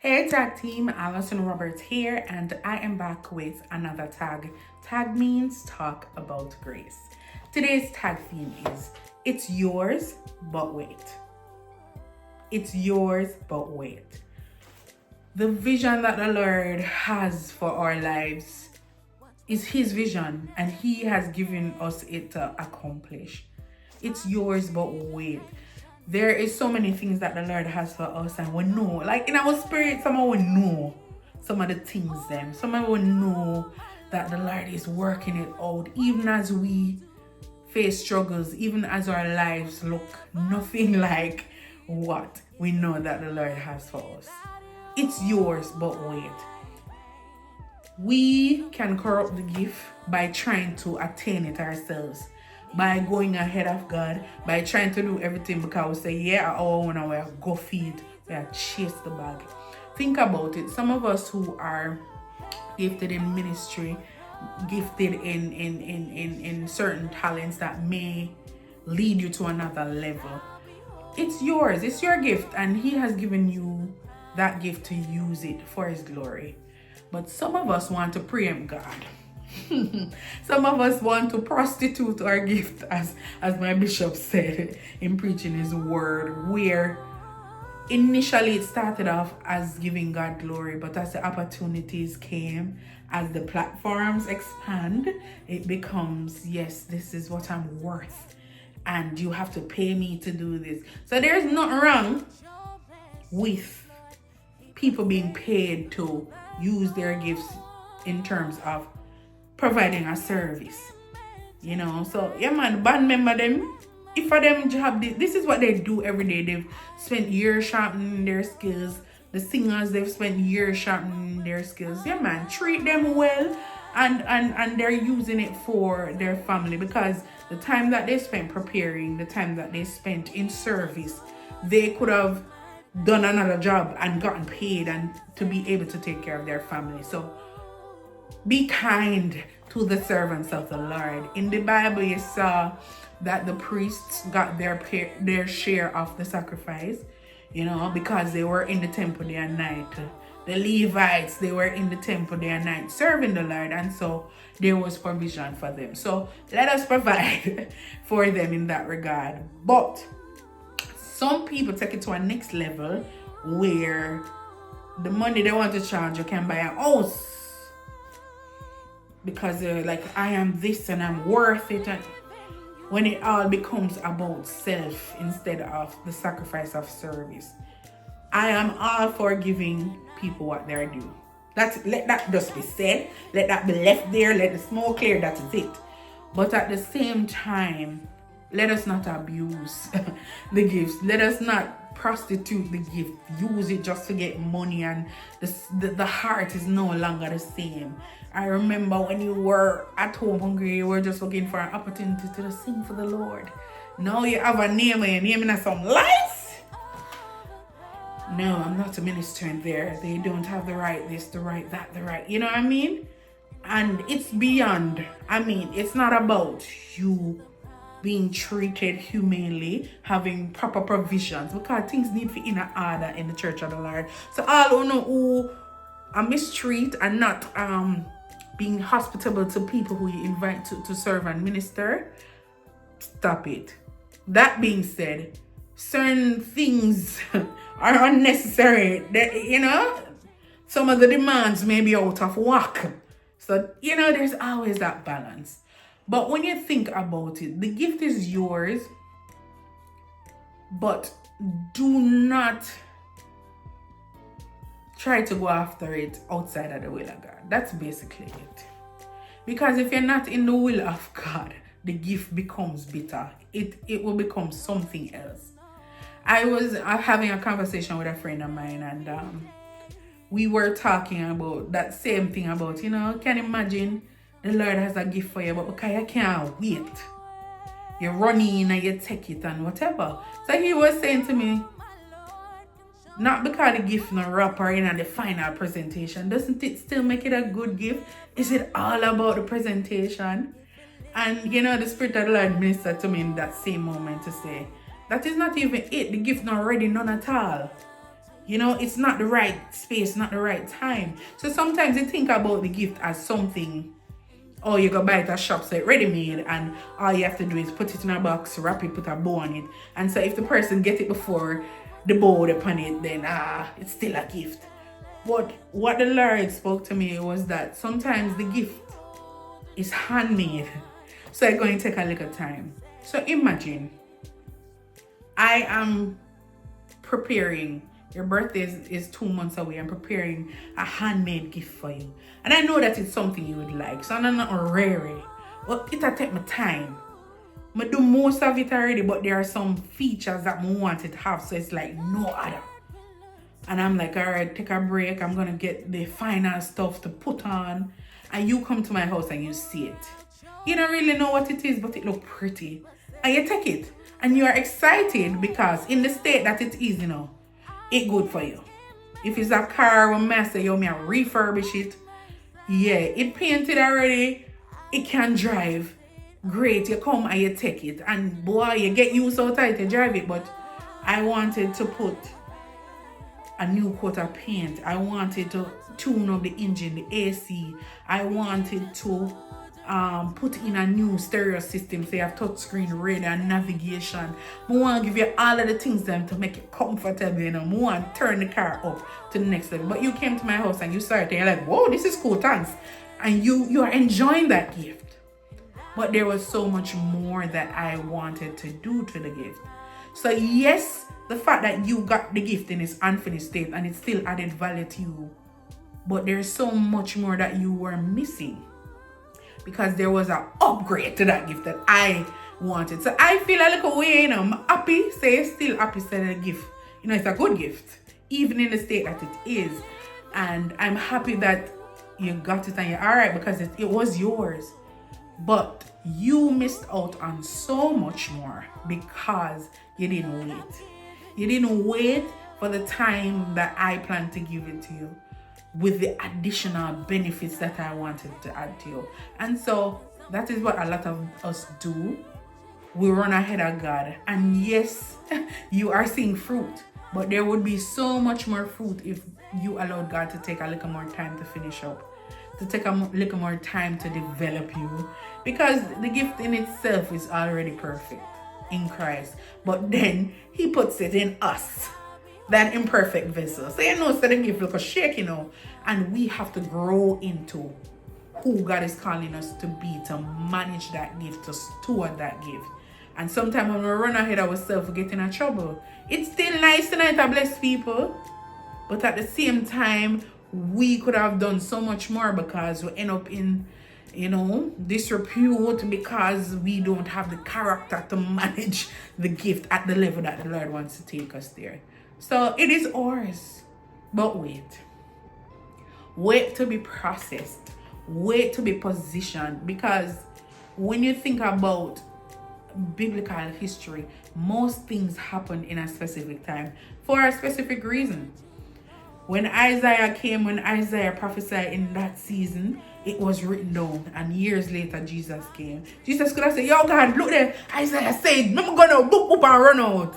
Hey tag team, Allison Roberts here, and I am back with another tag. Tag means talk about grace. Today's tag theme is it's yours, but wait. It's yours, but wait. The vision that the Lord has for our lives is His vision, and He has given us it to accomplish. It's yours, but wait. There is so many things that the Lord has for us, and we know, like in our spirit, some of we know some of the things them. Some of we know that the Lord is working it out, even as we face struggles, even as our lives look nothing like what we know that the Lord has for us. It's yours, but wait. We can corrupt the gift by trying to attain it ourselves, by going ahead of God, by trying to do everything because we say, yeah, I want to go feed, we chase the bag. Think about it. Some of us who are gifted in ministry, gifted in certain talents that may lead you to another level. It's yours, it's your gift, and He has given you that gift to use it for His glory. But some of us want to preempt God. Some of us want to prostitute our gift, as my bishop said in preaching his word, where initially it started off as giving God glory, but as the opportunities came, as the platforms expand, it becomes, yes, this is what I'm worth, and you have to pay me to do this. So there's nothing wrong with people being paid to use their gifts in terms of providing a service, so yeah man, band member them, if for them job, this is what they do every day. They've spent years sharpening their skills. The singers, they've spent years sharpening their skills. Yeah man, treat them well, and they're using it for their family, because the time that they spent preparing, the time that they spent in service, they could have done another job and gotten paid and to be able to take care of their family. So be kind to the servants of the Lord. In the Bible, you saw that the priests got their share of the sacrifice, because they were in the temple day and night. The Levites, they were in the temple day and night serving the Lord, and so there was provision for them. So let us provide for them in that regard. But some people take it to a next level where the money they want to charge, you can buy a house, because they're like, I am this and I'm worth it. And when it all becomes about self instead of the sacrifice of service, I am all for giving people what they're due. Let that just be said. Let that be left there. Let the smoke clear. That is it. But at the same time, let us not abuse the gifts. Let us not prostitute the gift. Use it just to get money, and the heart is no longer the same. I remember when you were at home hungry, you were just looking for an opportunity to just sing for the Lord. Now you have a name and you're naming some life. No, I'm not a minister in there. They don't have the right this, the right that, the right, you know what I mean? And it's beyond. It's not about you being treated humanely, having proper provisions, because things need to be in order in the church of the Lord. So all who know who mistreat and not being hospitable to people who you invite to serve and minister, stop it. That being said, certain things are unnecessary. Some of the demands may be out of whack. So, there's always that balance. But when you think about it, the gift is yours, but do not try to go after it outside of the will of God. That's basically it. Because if you're not in the will of God, the gift becomes bitter. It will become something else. I was having a conversation with a friend of mine, and we were talking about that same thing about, can you imagine the Lord has a gift for you, but because you can't wait, you run in and you take it and whatever. So he was saying to me, not because the gift no wrapper in the final presentation, doesn't it still make it a good gift? Is it all about the presentation? And the Spirit of the Lord ministered to me in that same moment to say, that is not even it. The gift not ready, none at all. You know, it's not the right space, not the right time. So sometimes you think about the gift as something, oh, you go buy it at shop, so it's ready-made, and all you have to do is put it in a box, wrap it, put a bow on it. And so if the person get it before the bow upon it, then it's still a gift. But what the Lord spoke to me was that sometimes the gift is handmade. So it's going to take a little time. So imagine, I am preparing. Your birthday is 2 months away. I'm preparing a handmade gift for you. And I know that it's something you would like. So I'm not rare. But it'll take my time. I do most of it already, but there are some features that I want it to have. So it's like no other. And I'm like, all right, take a break. I'm going to get the final stuff to put on. And you come to my house and you see it. You don't really know what it is, but it looks pretty. And you take it. And you are excited because in the state that it is, you know, it's good for you. If it's a car when I say, yo, me refurbish it. Yeah, it painted already. It can drive. Great, you come and you take it. And boy, you get used so tight to drive it. But I wanted to put a new coat of paint. I wanted to tune up the engine, the AC. I wanted to put in a new stereo system, so you have touchscreen radio and navigation. I want to give you all of the things them to make it comfortable, you know. I want to turn the car up to the next level. But you came to my house and you saw it and you're like, whoa, this is cool, thanks. And you are enjoying that gift. But there was so much more that I wanted to do to the gift. So yes, the fact that you got the gift in its unfinished state and it still added value to you, but there's so much more that you were missing. Because there was an upgrade to that gift that I wanted. So I feel a little way, you know, I'm happy. Say still happy to the gift. You know, it's a good gift. Even in the state that it is. And I'm happy that you got it and you're alright because it was yours. But you missed out on so much more because you didn't wait. You didn't wait for the time that I planned to give it to you, with the additional benefits that I wanted to add to you. And so that is what a lot of us do. We run ahead of God. And yes, you are seeing fruit, but there would be so much more fruit if you allowed God to take a little more time to finish up, to take a little more time to develop you, because the gift in itself is already perfect in Christ. But then he puts it in us, that imperfect vessel. So you know, so the gift look a shake, you know, and we have to grow into who God is calling us to be, to manage that gift, to steward that gift. And sometimes when we run ahead of ourselves, we get in trouble. It's still nice tonight to bless people, but at the same time, we could have done so much more because we end up in, you know, disrepute because we don't have the character to manage the gift at the level that the Lord wants to take us there. So it is ours, but wait. Wait to be processed. Wait to be positioned, because when you think about biblical history, most things happen in a specific time for a specific reason. When Isaiah came, when Isaiah prophesied in that season, it was written down, and years later Jesus came. Jesus could have said, yo God, look there, Isaiah said, I'm gonna boop and run out.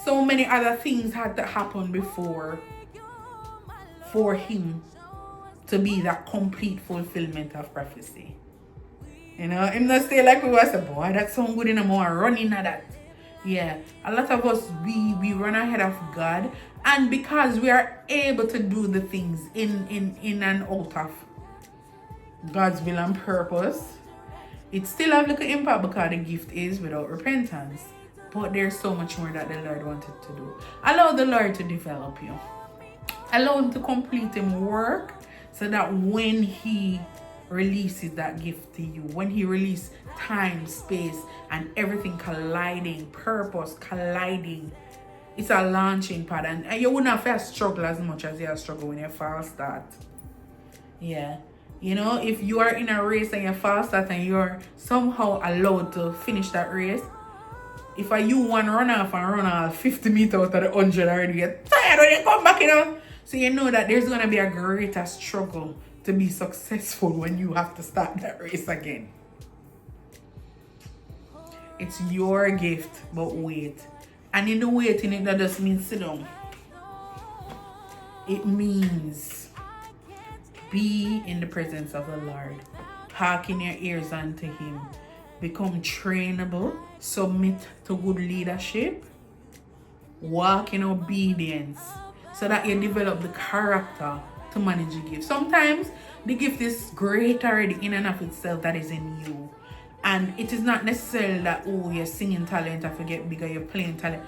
So many other things had to happen before for him to be that complete fulfillment of prophecy. You know, him not stay like we was, boy, that sound good enough, more running at that. Yeah, a lot of us, we run ahead of God, and because we are able to do the things in and out of God's will and purpose, it still have little impact because the gift is without repentance. But there's so much more that the Lord wanted to do. Allow the Lord to develop you. Allow him to complete his work, so that when he releases that gift to you, when he releases time, space, and everything colliding, purpose colliding, it's a launching pad, and you wouldn't have to struggle as much as you have struggled when you fall start. Yeah. You know, if you are in a race and you fall start and you're somehow allowed to finish that race, if you want to run off and run off 50 meters out of the 100 already, get tired when you come back, you know. So you know that there's going to be a greater struggle to be successful when you have to start that race again. It's your gift, but wait. And in the waiting, it doesn't mean sit down. It means be in the presence of the Lord. Hearken your ears unto him. Become trainable. Submit to good leadership. Walk in obedience so that you develop the character to manage the gift. Sometimes the gift is great already in and of itself that is in you. And it is not necessarily that, oh, you're singing talent, I forget bigger, you're playing talent,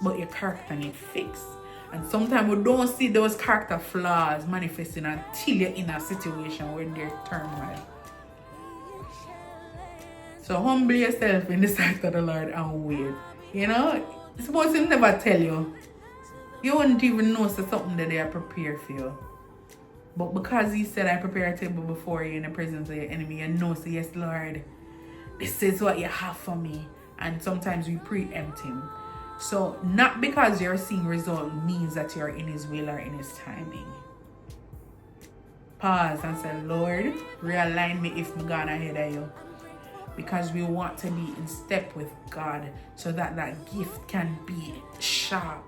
but your character needs fixed. And sometimes we don't see those character flaws manifesting until you're in a situation where there's turmoil. So humble yourself in the sight of the Lord and wait. You know, suppose him never tell you. You wouldn't even know so something that they are prepared for you. But because he said, I prepare a table before you in the presence of your enemy, you know, so yes, Lord, this is what you have for me. And sometimes we preempt him. So not because you're seeing result means that you're in his will or in his timing. Pause and say, Lord, realign me if I'm gone ahead of you. Because we want to be in step with God so that that gift can be sharp.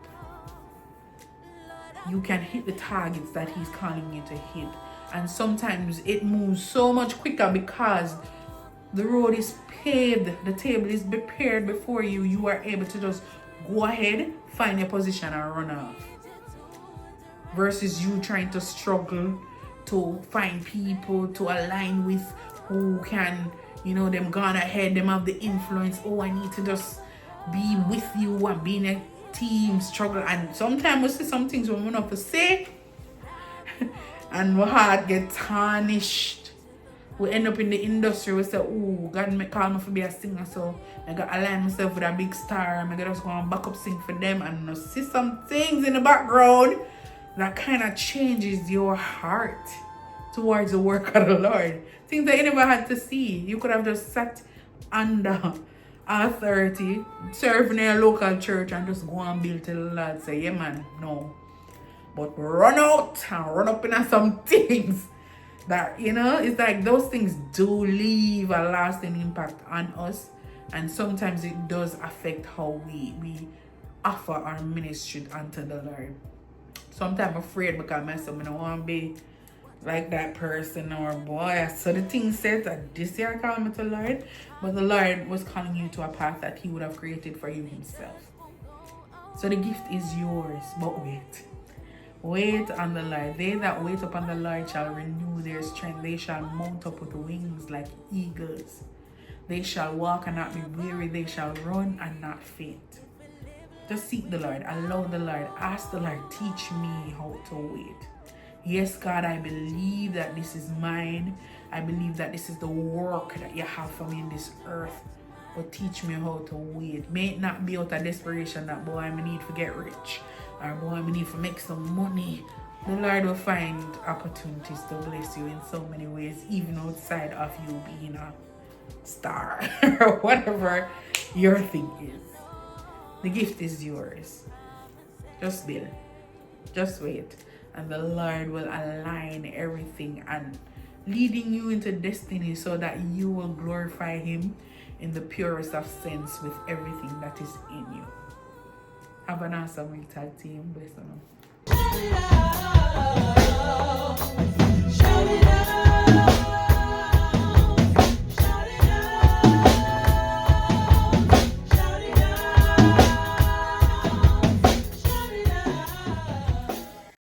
You can hit the targets that he's calling you to hit. And sometimes it moves so much quicker because the road is paved, the table is prepared before you. You are able to just go ahead, find your position and run off. Versus you trying to struggle to find people to align with who can, you know, them gone ahead, them have the influence. Oh, I need to just be with you and be in a team struggle. And sometimes we see some things when we're not to say and our heart get tarnished. We end up in the industry, we say, oh, God may call me to be a singer, so I got to align myself with a big star and I got to just go and back up sing for them. And I see some things in the background that kind of changes your heart towards the work of the Lord. Things that you never had to see. You could have just sat under authority, serving in a local church and just go and build till the Lord say, yeah man, no. But run out and run up in some things that, you know, it's like those things do leave a lasting impact on us. And sometimes it does affect how we offer our ministry unto the Lord. Sometimes I'm afraid because myself, I don't want to be like that person or boy. So the thing said that this year I call me to the Lord, but the Lord was calling you to a path that he would have created for you himself. So the gift is yours, but wait. Wait on the Lord. They that wait upon the Lord shall renew their strength. They shall mount up with wings like eagles. They shall walk and not be weary. They shall run and not faint. Just seek the Lord. Allow the Lord. Ask the Lord, teach me how to wait. Yes, God, I believe that this is mine. I believe that this is the work that you have for me in this earth. But teach me how to wait. May it not be out of desperation that, boy, I need to get rich. Or, boy, I need to make some money. The Lord will find opportunities to bless you in so many ways, even outside of you being a star or whatever your thing is. The gift is yours. Just build. Just wait. And the Lord will align everything and leading you into destiny so that you will glorify him in the purest of sense with everything that is in you. Have an awesome week, tag team. Bless them.